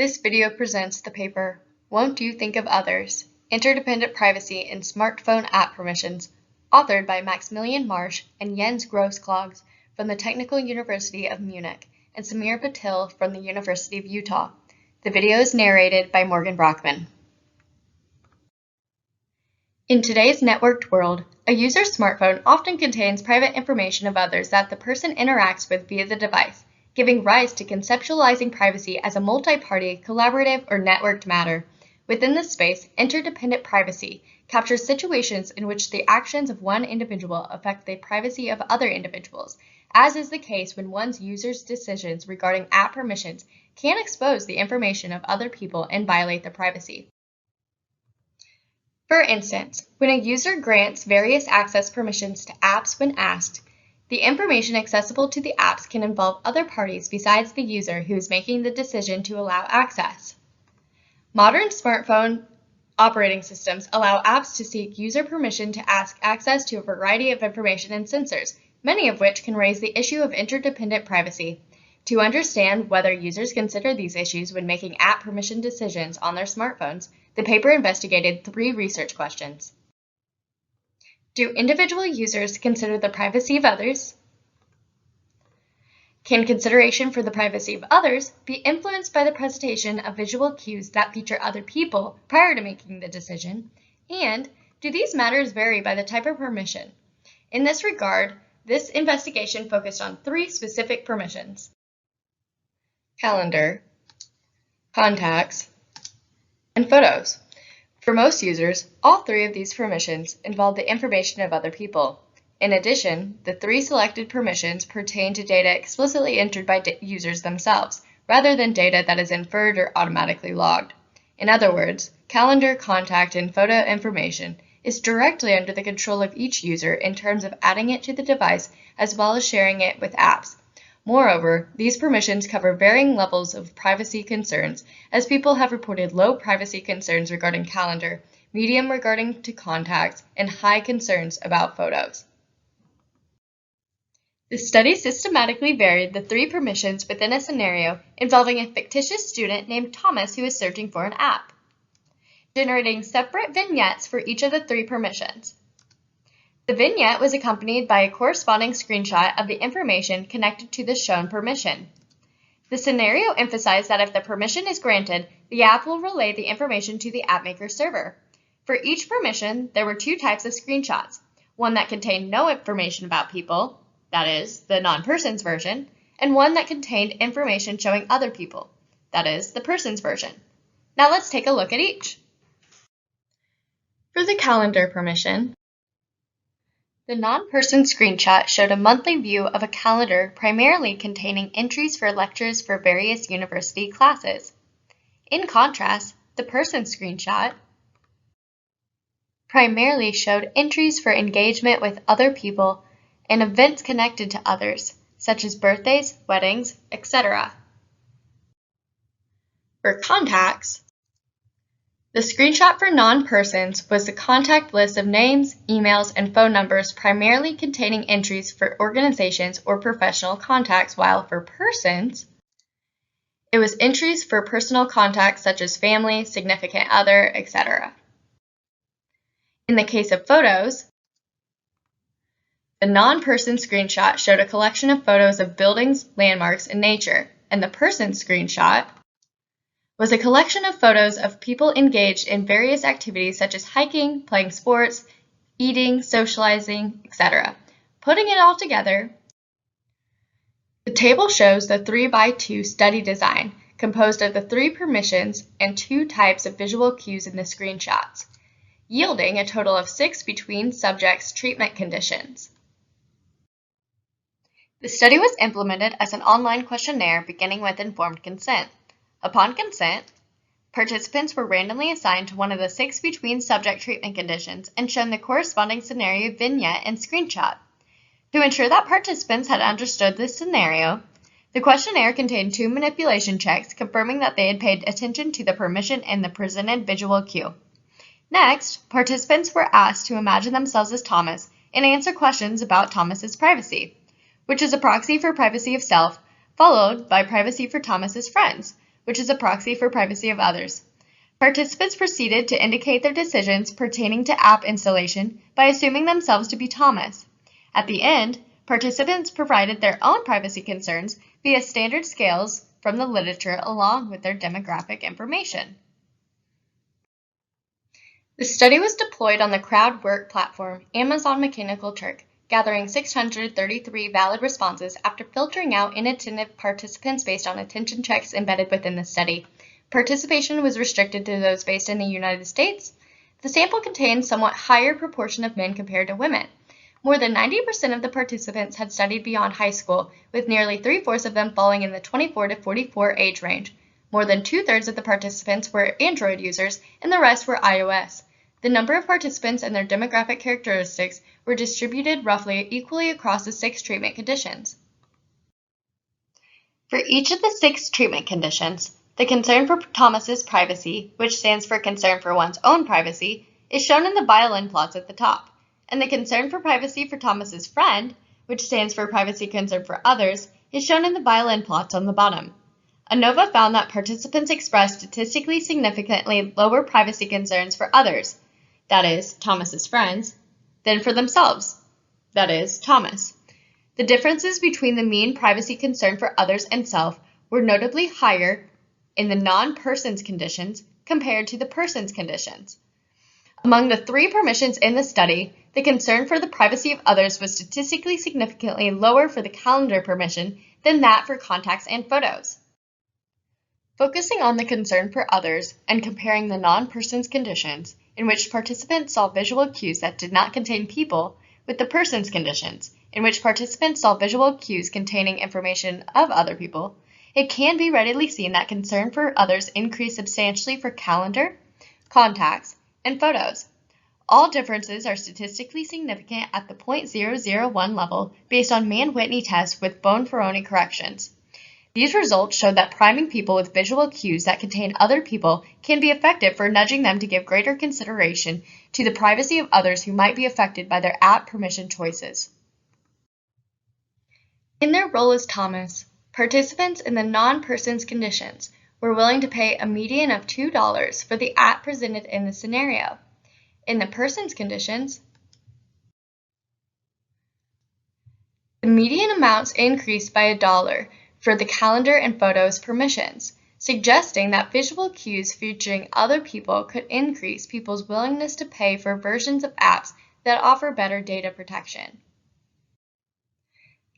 This video presents the paper, Won't You Think of Others? Interdependent Privacy in Smartphone App Permissions, authored by Maximilian Marsch and Jens Grossklags from the Technical University of Munich and Samir Patil from the University of Utah. The video is narrated by Morgan Brockman. In today's networked world, a user's smartphone often contains private information of others that the person interacts with via the device, giving rise to conceptualizing privacy as a multi-party, collaborative, or networked matter. Within this space, interdependent privacy captures situations in which the actions of one individual affect the privacy of other individuals, as is the case when one's user's decisions regarding app permissions can expose the information of other people and violate their privacy. For instance, when a user grants various access permissions to apps when asked, the information accessible to the apps can involve other parties besides the user who is making the decision to allow access. Modern smartphone operating systems allow apps to seek user permission to ask access to a variety of information and sensors, many of which can raise the issue of interdependent privacy. To understand whether users consider these issues when making app permission decisions on their smartphones, the paper investigated 3 research questions. Do individual users consider the privacy of others? Can consideration for the privacy of others be influenced by the presentation of visual cues that feature other people prior to making the decision? And do these matters vary by the type of permission? In this regard, this investigation focused on 3 specific permissions: calendar, contacts, and photos. For most users, all 3 of these permissions involve the information of other people. In addition, the 3 selected permissions pertain to data explicitly entered by users themselves, rather than data that is inferred or automatically logged. In other words, calendar, contact, and photo information is directly under the control of each user in terms of adding it to the device as well as sharing it with apps. Moreover, these permissions cover varying levels of privacy concerns, as people have reported low privacy concerns regarding calendar, medium regarding to contacts, and high concerns about photos. The study systematically varied the 3 permissions within a scenario involving a fictitious student named Thomas who is searching for an app, generating separate vignettes for each of the 3 permissions. The vignette was accompanied by a corresponding screenshot of the information connected to the shown permission. The scenario emphasized that if the permission is granted, the app will relay the information to the appmaker server. For each permission, there were 2 types of screenshots, one that contained no information about people, that is, the non-persons version, and one that contained information showing other people, that is, the persons version. Now let's take a look at each. For the calendar permission, the non-person screenshot showed a monthly view of a calendar primarily containing entries for lectures for various university classes. In contrast, the person screenshot primarily showed entries for engagement with other people and events connected to others, such as birthdays, weddings, etc. For contacts, the screenshot for non-persons was the contact list of names, emails, and phone numbers primarily containing entries for organizations or professional contacts, while for persons, it was entries for personal contacts such as family, significant other, etc. In the case of photos, the non-person screenshot showed a collection of photos of buildings, landmarks, and nature, and the person screenshot was a collection of photos of people engaged in various activities such as hiking, playing sports, eating, socializing, etc. Putting it all together, the table shows the 3x2 study design composed of the 3 permissions and 2 types of visual cues in the screenshots, yielding a total of 6 between subjects treatment conditions. The study was implemented as an online questionnaire beginning with informed consent. Upon consent, participants were randomly assigned to one of the 6 between subject treatment conditions and shown the corresponding scenario vignette and screenshot. To ensure that participants had understood this scenario, the questionnaire contained 2 manipulation checks confirming that they had paid attention to the permission and the presented visual cue. Next, participants were asked to imagine themselves as Thomas and answer questions about Thomas's privacy, which is a proxy for privacy of self, followed by privacy for Thomas's friends, which is a proxy for privacy of others. Participants proceeded to indicate their decisions pertaining to app installation by assuming themselves to be Thomas. At the end, participants provided their own privacy concerns via standard scales from the literature along with their demographic information. The study was deployed on the crowd work platform Amazon Mechanical Turk, gathering 633 valid responses after filtering out inattentive participants based on attention checks embedded within the study. Participation was restricted to those based in the United States. The sample contained somewhat higher proportion of men compared to women. More than 90% of the participants had studied beyond high school, with nearly 3/4 of them falling in the 24 to 44 age range. More than 2/3 of the participants were Android users, and the rest were iOS. The number of participants and their demographic characteristics were distributed roughly equally across the 6 treatment conditions. For each of the 6 treatment conditions, the concern for Thomas's privacy, which stands for concern for one's own privacy, is shown in the violin plots at the top, and the concern for privacy for Thomas's friend, which stands for privacy concern for others, is shown in the violin plots on the bottom. ANOVA found that participants expressed statistically significantly lower privacy concerns for others, that is, Thomas's friends, than for themselves, that is, Thomas. The differences between the mean privacy concern for others and self were notably higher in the non-persons conditions compared to the persons conditions. Among the 3 permissions in the study, the concern for the privacy of others was statistically significantly lower for the calendar permission than that for contacts and photos. Focusing on the concern for others and comparing the non-persons conditions, in which participants saw visual cues that did not contain people, with the persons conditions, in which participants saw visual cues containing information of other people, it can be readily seen that concern for others increased substantially for calendar, contacts, and photos. All differences are statistically significant at the 0.001 level based on Mann-Whitney tests with Bonferroni corrections. These results showed that priming people with visual cues that contain other people can be effective for nudging them to give greater consideration to the privacy of others who might be affected by their app permission choices. In their role as Thomas, participants in the non-persons conditions were willing to pay a median of $2 for the app presented in the scenario. In the persons conditions, the median amounts increased by $1 for the calendar and photos permissions, suggesting that visual cues featuring other people could increase people's willingness to pay for versions of apps that offer better data protection.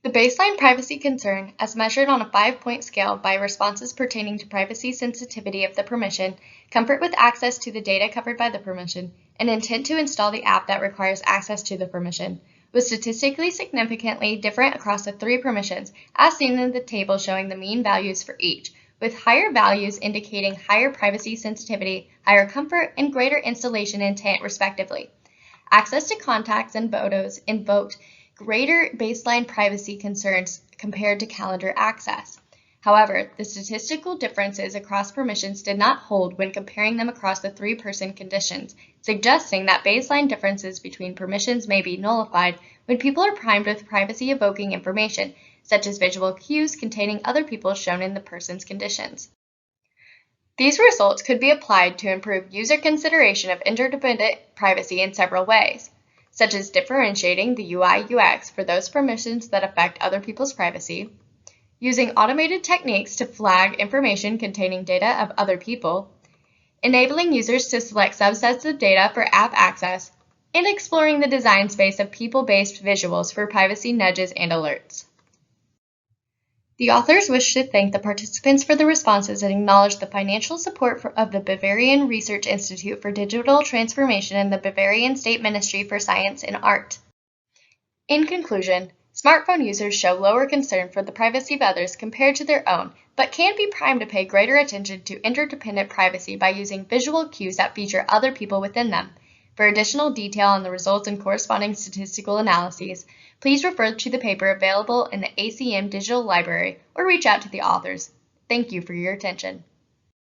The baseline privacy concern, as measured on a 5-point scale by responses pertaining to privacy sensitivity of the permission, comfort with access to the data covered by the permission, and intent to install the app that requires access to the permission, was statistically significantly different across the 3 permissions, as seen in the table showing the mean values for each, with higher values indicating higher privacy sensitivity, higher comfort, and greater installation intent, respectively. Access to contacts and photos invoked greater baseline privacy concerns compared to calendar access. However, the statistical differences across permissions did not hold when comparing them across the 3-person conditions, suggesting that baseline differences between permissions may be nullified when people are primed with privacy-evoking information, such as visual cues containing other people shown in the person's conditions. These results could be applied to improve user consideration of interdependent privacy in several ways, such as differentiating the UI/UX for those permissions that affect other people's privacy, using automated techniques to flag information containing data of other people, enabling users to select subsets of data for app access, and exploring the design space of people-based visuals for privacy nudges and alerts. The authors wish to thank the participants for the responses and acknowledge the financial support of the Bavarian Research Institute for Digital Transformation and the Bavarian State Ministry for Science and Art. In conclusion, smartphone users show lower concern for the privacy of others compared to their own, but can be primed to pay greater attention to interdependent privacy by using visual cues that feature other people within them. For additional detail on the results and corresponding statistical analyses, please refer to the paper available in the ACM Digital Library or reach out to the authors. Thank you for your attention.